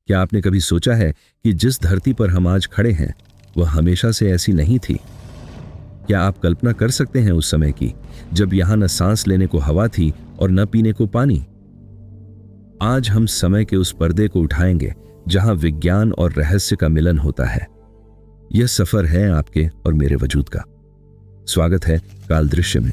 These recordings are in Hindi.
क्या आपने कभी सोचा है कि जिस धरती पर हम आज खड़े हैं वह हमेशा से ऐसी नहीं थी? क्या आप कल्पना कर सकते हैं उस समय की जब यहां न सांस लेने को हवा थी और न पीने को पानी? आज हम समय के उस पर्दे को उठाएंगे जहां विज्ञान और रहस्य का मिलन होता है। यह सफर है आपके और मेरे वजूद का। स्वागत है काल दृश्य में।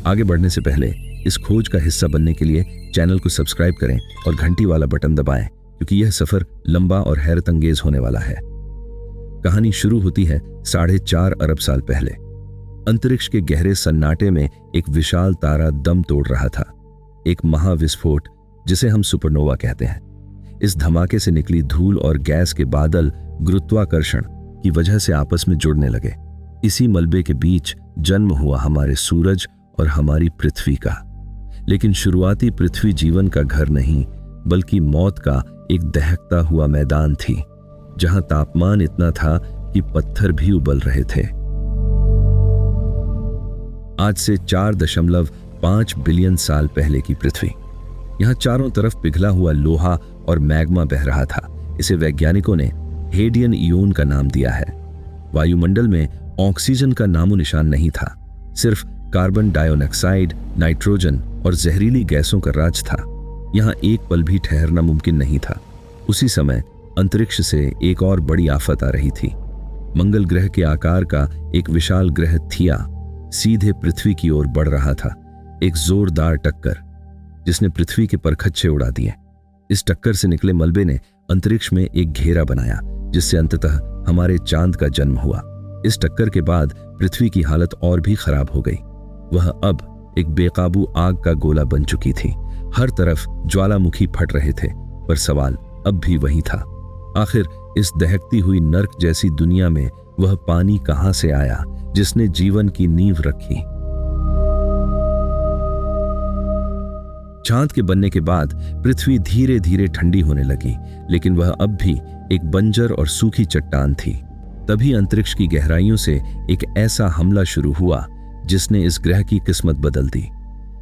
आगे बढ़ने से पहले इस खोज का हिस्सा बनने के लिए चैनल को सब्सक्राइब करें और घंटी वाला बटन दबाएं, क्योंकि यह सफर लंबा और हैरत अंगेज होने वाला है। कहानी शुरू होती है 4.5 अरब साल पहले। अंतरिक्ष के गहरे सन्नाटे में एक विशाल तारा दम तोड़ रहा था। एक महाविस्फोट जिसे हम सुपरनोवा कहते हैं। इस धमाके से निकली धूल और गैस के बादल गुरुत्वाकर्षण की वजह से आपस में जुड़ने लगे। इसी मलबे के बीच जन्म हुआ हमारे सूरज और हमारी पृथ्वी का। लेकिन शुरुआती पृथ्वी जीवन का घर नहीं, बल्कि मौत का एक दहकता हुआ मैदान थी, जहां तापमान इतना था कि पत्थर भी उबल रहे थे। आज से 4.5 बिलियन साल पहले की पृथ्वी। यहां चारों तरफ पिघला हुआ लोहा और मैग्मा बह रहा था। इसे वैज्ञानिकों ने हेडियन इयोन का नाम दिया है। वायुमंडल में ऑक्सीजन का नामो निशान नहीं था, सिर्फ कार्बन डाइऑक्साइड, नाइट्रोजन और जहरीली गैसों का राज था। यहां एक पल भी ठहरना मुमकिन नहीं था। उसी समय अंतरिक्ष से एक और बड़ी आफत आ रही थी। मंगल ग्रह के आकार का एक विशाल ग्रह थिया सीधे पृथ्वी की ओर बढ़ रहा था। एक जोरदार टक्कर जिसने पृथ्वी के परखच्चे उड़ा दिए। इस टक्कर से निकले मलबे ने अंतरिक्ष में एक घेरा बनाया, जिससे अंततः हमारे चांद का जन्म हुआ। इस टक्कर के बाद पृथ्वी की हालत और भी खराब हो गई। वह अब एक बेकाबू आग का गोला बन चुकी थी। हर तरफ ज्वालामुखी फट रहे थे, पर सवाल अब भी वही था। आखिर इस दहकती हुई नर्क जैसी दुनिया में वह पानी कहां से आया जिसने जीवन की नींव रखी? चांद के बनने के बाद पृथ्वी धीरे धीरे ठंडी होने लगी, लेकिन वह अब भी एक बंजर और सूखी चट्टान थी। तभी अंतरिक्ष की गहराइयों से एक ऐसा हमला शुरू हुआ जिसने इस ग्रह की किस्मत बदल दी।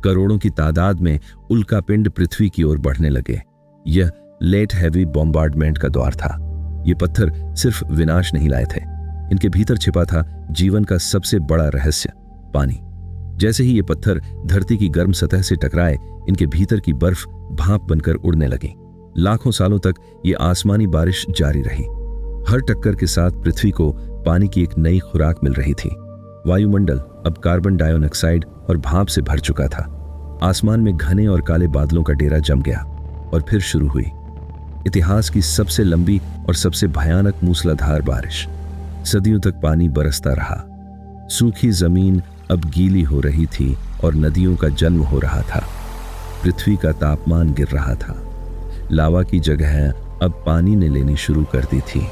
करोड़ों की तादाद में उल्कापिंड पृथ्वी की ओर बढ़ने लगे। यह लेट हैवी बॉम्बार्डमेंट का दौर था। ये पत्थर सिर्फ विनाश नहीं लाए थे, इनके भीतर छिपा था जीवन का सबसे बड़ा रहस्य, पानी। जैसे ही ये पत्थर धरती की गर्म सतह से टकराए, इनके भीतर की बर्फ भाप बनकर उड़ने लगी। लाखों सालों तक ये आसमानी बारिश जारी रही। हर टक्कर के साथ पृथ्वी को पानी की एक नई खुराक मिल रही थी। वायुमंडल अब कार्बन डाइऑक्साइड और भाप से भर चुका था। आसमान में घने और काले बादलों का डेरा जम गया और फिर शुरू हुई इतिहास की सबसे लंबी और सबसे भयानक मूसलाधार बारिश। सदियों तक पानी बरसता रहा। सूखी जमीन अब गीली हो रही थी और नदियों का जन्म हो रहा था। पृथ्वी का तापमान गिर रहा था। लावा की जगह अब पानी ने लेनी शुरू कर दी थी।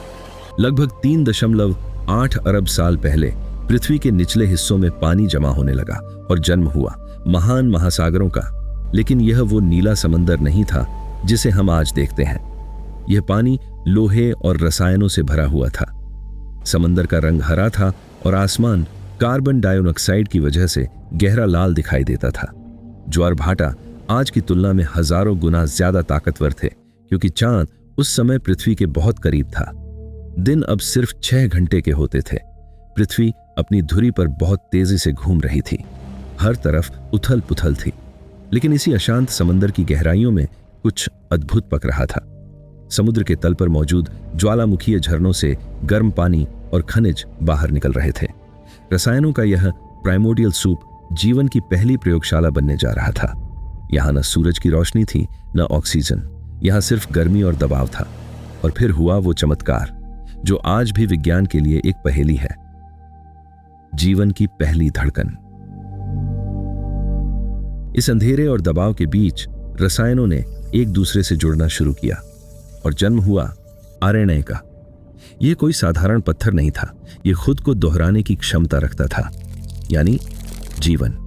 लगभग 3.8 अरब साल पहले पृथ्वी के निचले हिस्सों में पानी जमा होने लगा और जन्म हुआ महान महासागरों का। लेकिन यह वो नीला समंदर नहीं था जिसे हम आज देखते हैं। यह पानी लोहे और रसायनों से भरा हुआ था। समंदर का रंग हरा था और आसमान कार्बन डाइऑक्साइड की वजह से गहरा लाल दिखाई देता था। ज्वार भाटा आज की तुलना में हजारों गुना ज्यादा ताकतवर थे, क्योंकि चांद उस समय पृथ्वी के बहुत करीब था। दिन अब सिर्फ 6 घंटे के होते थे। पृथ्वी अपनी धुरी पर बहुत तेजी से घूम रही थी। हर तरफ उथल पुथल थी। लेकिन इसी अशांत समंदर की गहराइयों में कुछ अद्भुत पक रहा था। समुद्र के तल पर मौजूद ज्वालामुखीय झरनों से गर्म पानी और खनिज बाहर निकल रहे थे। रसायनों का यह प्राइमोर्डियल सूप जीवन की पहली प्रयोगशाला बनने जा रहा था। यहां न सूरज की रोशनी थी, न ऑक्सीजन। यहां सिर्फ गर्मी और दबाव था। और फिर हुआ वो चमत्कार जो आज भी विज्ञान के लिए एक पहेली है। जीवन की पहली धड़कन। इस अंधेरे और दबाव के बीच रसायनों ने एक दूसरे से जुड़ना शुरू किया और जन्म हुआ आरएनए का। यह कोई साधारण पत्थर नहीं था। यह खुद को दोहराने की क्षमता रखता था, यानी जीवन।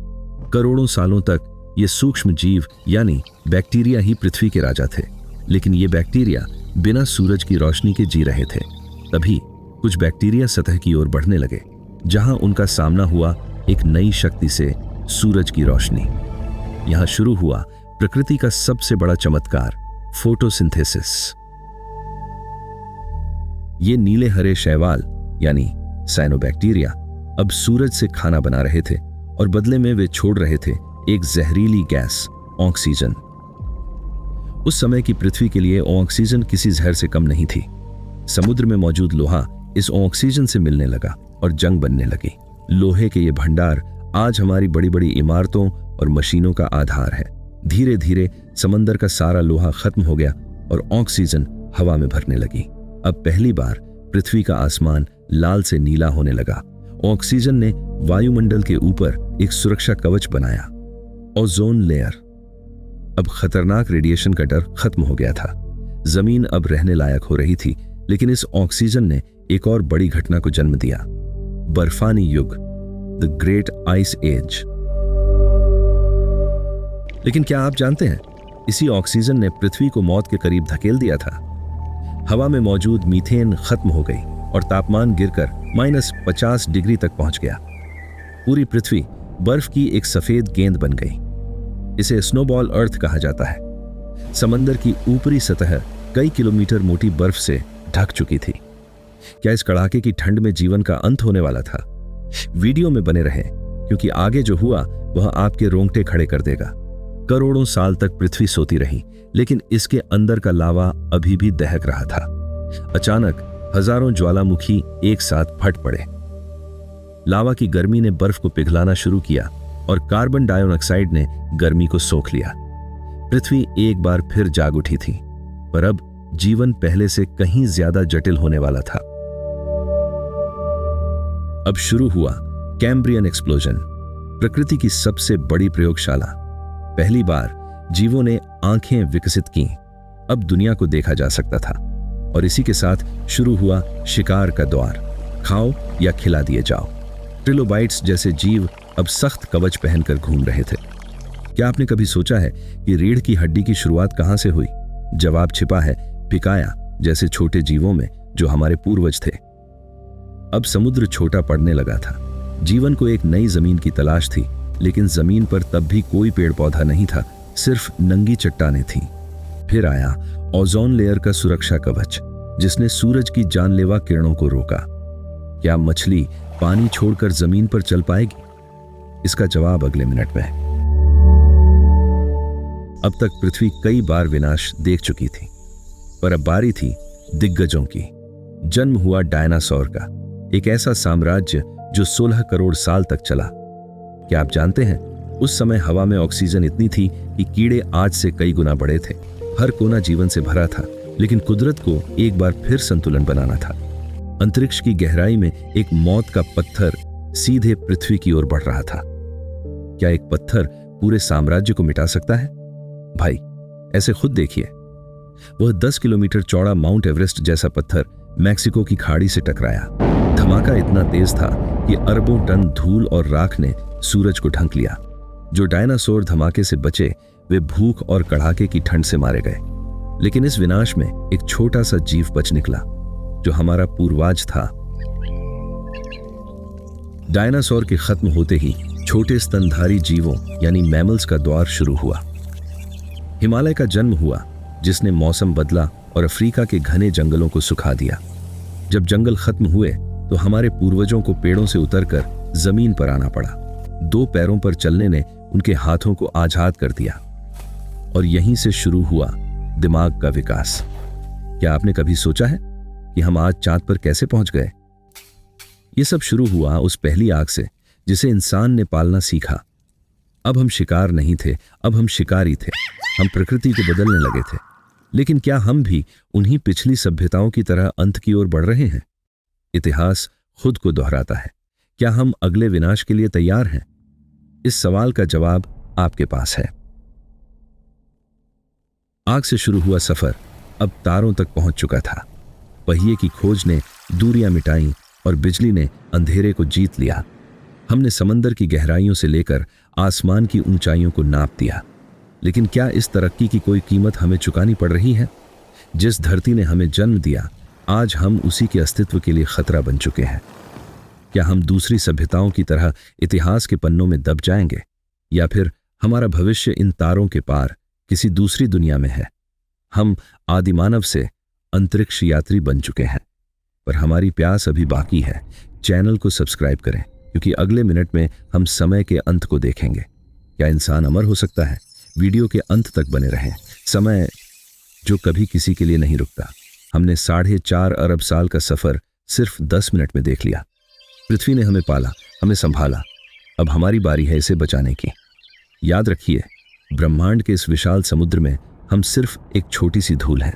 करोड़ों सालों तक ये सूक्ष्म जीव यानी बैक्टीरिया ही पृथ्वी के राजा थे। लेकिन ये बैक्टीरिया बिना सूरज की रोशनी के जी रहे थे। तभी कुछ बैक्टीरिया सतह की ओर बढ़ने लगे, जहां उनका सामना हुआ एक नई शक्ति से, सूरज की रोशनी। यहां शुरू हुआ प्रकृति का सबसे बड़ा चमत्कार, फोटोसिंथेसिस। ये नीले हरे शैवाल यानी साइनोबैक्टीरिया अब सूरज से खाना बना रहे थे और बदले में वे छोड़ रहे थे एक जहरीली गैस ऑक्सीजन। उस समय की पृथ्वी के लिए ऑक्सीजन किसी जहर से कम नहीं थी। समुद्र में मौजूद लोहा इस ऑक्सीजन से मिलने लगा और जंग बनने लगी। लोहे के ये भंडार आज हमारी बड़ी बड़ी इमारतों और मशीनों का आधार है। धीरे धीरे समंदर का सारा लोहा खत्म हो गया और ऑक्सीजन हवा में भरने लगी। अब पहली बार पृथ्वी का आसमान लाल से नीला होने लगा। ऑक्सीजन ने वायुमंडल के ऊपर एक सुरक्षा कवच बनाया, ओजोन लेयर। अब खतरनाक रेडिएशन का डर खत्म हो गया था। जमीन अब रहने लायक हो रही थी, लेकिन इस ऑक्सीजन ने एक और बड़ी घटना को जन्म दिया, बर्फानी युग, द ग्रेट आइस एज। लेकिन क्या आप जानते हैं, इसी ऑक्सीजन ने पृथ्वी को मौत के करीब धकेल दिया था। हवा में मौजूद मीथेन खत्म हो गई और तापमान गिरकर -50 डिग्री तक पहुंच गया। पूरी पृथ्वी बर्फ की एक सफेद गेंद बन गई। इसे स्नोबॉल अर्थ कहा जाता है। समंदर की ऊपरी सतह कई किलोमीटर मोटी बर्फ से ढक चुकी थी। क्या इस कड़ाके की ठंड में जीवन का अंत होने वाला था? वीडियो में बने रहें, क्योंकि आगे जो हुआ वह आपके रोंगटे खड़े कर देगा। करोड़ों साल तक पृथ्वी सोती रही, लेकिन इसके अंदर का लावा अभी भी दहक रहा था। अचानक हजारों ज्वालामुखी एक साथ फट पड़े। लावा की गर्मी ने बर्फ को पिघलाना शुरू किया और कार्बन डाइऑक्साइड ने गर्मी को सोख लिया। पृथ्वी एक बार फिर जाग उठी थी, पर अब जीवन पहले से कहीं ज्यादा जटिल होने वाला था। अब शुरू हुआ कैम्ब्रियन एक्सप्लोजन, प्रकृति की सबसे बड़ी प्रयोगशाला। पहली बार जीवों ने आंखें विकसित की। अब दुनिया को देखा जा सकता था और इसी के साथ शुरू हुआ शिकार का द्वार। खाओ या खिला दिए जाओ। ट्रिलोबाइट्स जैसे जीव अब सख्त कवच पहनकर घूम रहे थे। क्या आपने कभी सोचा है कि रीढ़ की हड्डी की शुरुआत कहां से हुई? जवाब छिपा है पिकाया जैसे छोटे जीवों में जो हमारे पूर्वज थे। अब समुद्र छोटा पड़ने लगा था। जीवन को एक नई जमीन की तलाश थी, लेकिन जमीन पर तब भी कोई पेड़ पौधा नहीं था, सिर्फ नंगी चट्टानें थीं। फिर आया ओजोन लेयर का सुरक्षा कवच, जिसने सूरज की जानलेवा किरणों को रोका। क्या मछली पानी छोड़कर जमीन पर चल पाएगी? इसका जवाब अगले मिनट में। अब तक पृथ्वी कई बार विनाश देख चुकी थी, पर अब बारी थी दिग्गजों की। जन्म हुआ डायनासोर का, एक ऐसा साम्राज्य जो 16 करोड़ साल तक चला। क्या आप जानते हैं, उस समय हवा में ऑक्सीजन इतनी थी कि कीड़े आज से कई गुना बड़े थे। हर कोना जीवन से भरा था, लेकिन कुदरत को एक बार फिर संतुलन बनाना था। अंतरिक्ष की गहराई में एक मौत का पत्थर सीधे पृथ्वी की ओर बढ़ रहा था। क्या एक पत्थर पूरे साम्राज्य को मिटा सकता है? भाई, ऐसे खुद देखिए। वह 10 किलोमीटर चौड़ा माउंट एवरेस्ट जैसा पत्थर मैक्सिको की खाड़ी से टकराया। धमाका इतना तेज था कि अरबों टन धूल और राख ने सूरज को ढंक लिया। जो डायनासोर धमाके से बचे, वे भूख और कड़ाके की ठंड से मारे गए। लेकिन इस विनाश में एक छोटा सा जीव बच निकला, जो हमारा पूर्वज था। डायनासोर के खत्म होते ही छोटे स्तनधारी जीवों यानी मैमल्स का दौर शुरू हुआ। हिमालय का जन्म हुआ, जिसने मौसम बदला और अफ्रीका के घने जंगलों को सुखा दिया। जब जंगल खत्म हुए तो हमारे पूर्वजों को पेड़ों से उतरकर जमीन पर आना पड़ा। 2 पैरों पर चलने ने उनके हाथों को आजाद कर दिया और यहीं से शुरू हुआ दिमाग का विकास। क्या आपने कभी सोचा है कि हम आज चांद पर कैसे पहुंच गए? यह सब शुरू हुआ उस पहली आग से, जिसे इंसान ने पालना सीखा। अब हम शिकार नहीं थे, अब हम शिकारी थे। हम प्रकृति को बदलने लगे थे। लेकिन क्या हम भी उन्हीं पिछली सभ्यताओं की तरह अंत की ओर बढ़ रहे हैं? इतिहास खुद को दोहराता है। क्या हम अगले विनाश के लिए तैयार हैं? इस सवाल का जवाब आपके पास है। आग से शुरू हुआ सफर अब तारों तक पहुंच चुका था। पहिए की खोज ने दूरियां मिटाई और बिजली ने अंधेरे को जीत लिया। हमने समंदर की गहराइयों से लेकर आसमान की ऊंचाइयों को नाप दिया। लेकिन क्या इस तरक्की की कोई कीमत हमें चुकानी पड़ रही है? जिस धरती ने हमें जन्म दिया, आज हम उसी के अस्तित्व के लिए खतरा बन चुके हैं। क्या हम दूसरी सभ्यताओं की तरह इतिहास के पन्नों में दब जाएंगे, या फिर हमारा भविष्य इन तारों के पार किसी दूसरी दुनिया में है? हम आदिमानव से अंतरिक्ष यात्री बन चुके हैं। पर हमारी प्यास अभी बाकी है। चैनल को सब्सक्राइब करें, क्योंकि अगले मिनट में हम समय के अंत को देखेंगे। क्या इंसान अमर हो सकता है? वीडियो के अंत तक बने रहें। समय जो कभी किसी के लिए नहीं रुकता। हमने 4.5 अरब साल का सफर सिर्फ 10 मिनट में देख लिया। पृथ्वी ने हमें पाला, हमें संभाला। अब हमारी बारी है इसे बचाने की। याद रखिए, ब्रह्मांड के इस विशाल समुद्र में हम सिर्फ एक छोटी सी धूल हैं,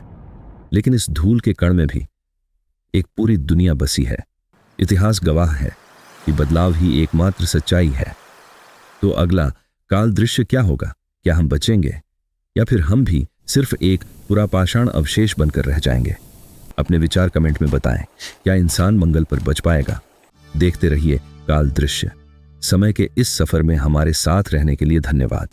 लेकिन इस धूल के कण में भी एक पूरी दुनिया बसी है। इतिहास गवाह है कि बदलाव ही एकमात्र सच्चाई है। तो अगला काल दृश्य क्या होगा? क्या हम बचेंगे, या फिर हम भी सिर्फ एक पुरापाषाण अवशेष बनकर रह जाएंगे? अपने विचार कमेंट में बताएं। क्या इंसान मंगल पर बच पाएगा? देखते रहिए काल दृश्य। समय के इस सफर में हमारे साथ रहने के लिए धन्यवाद।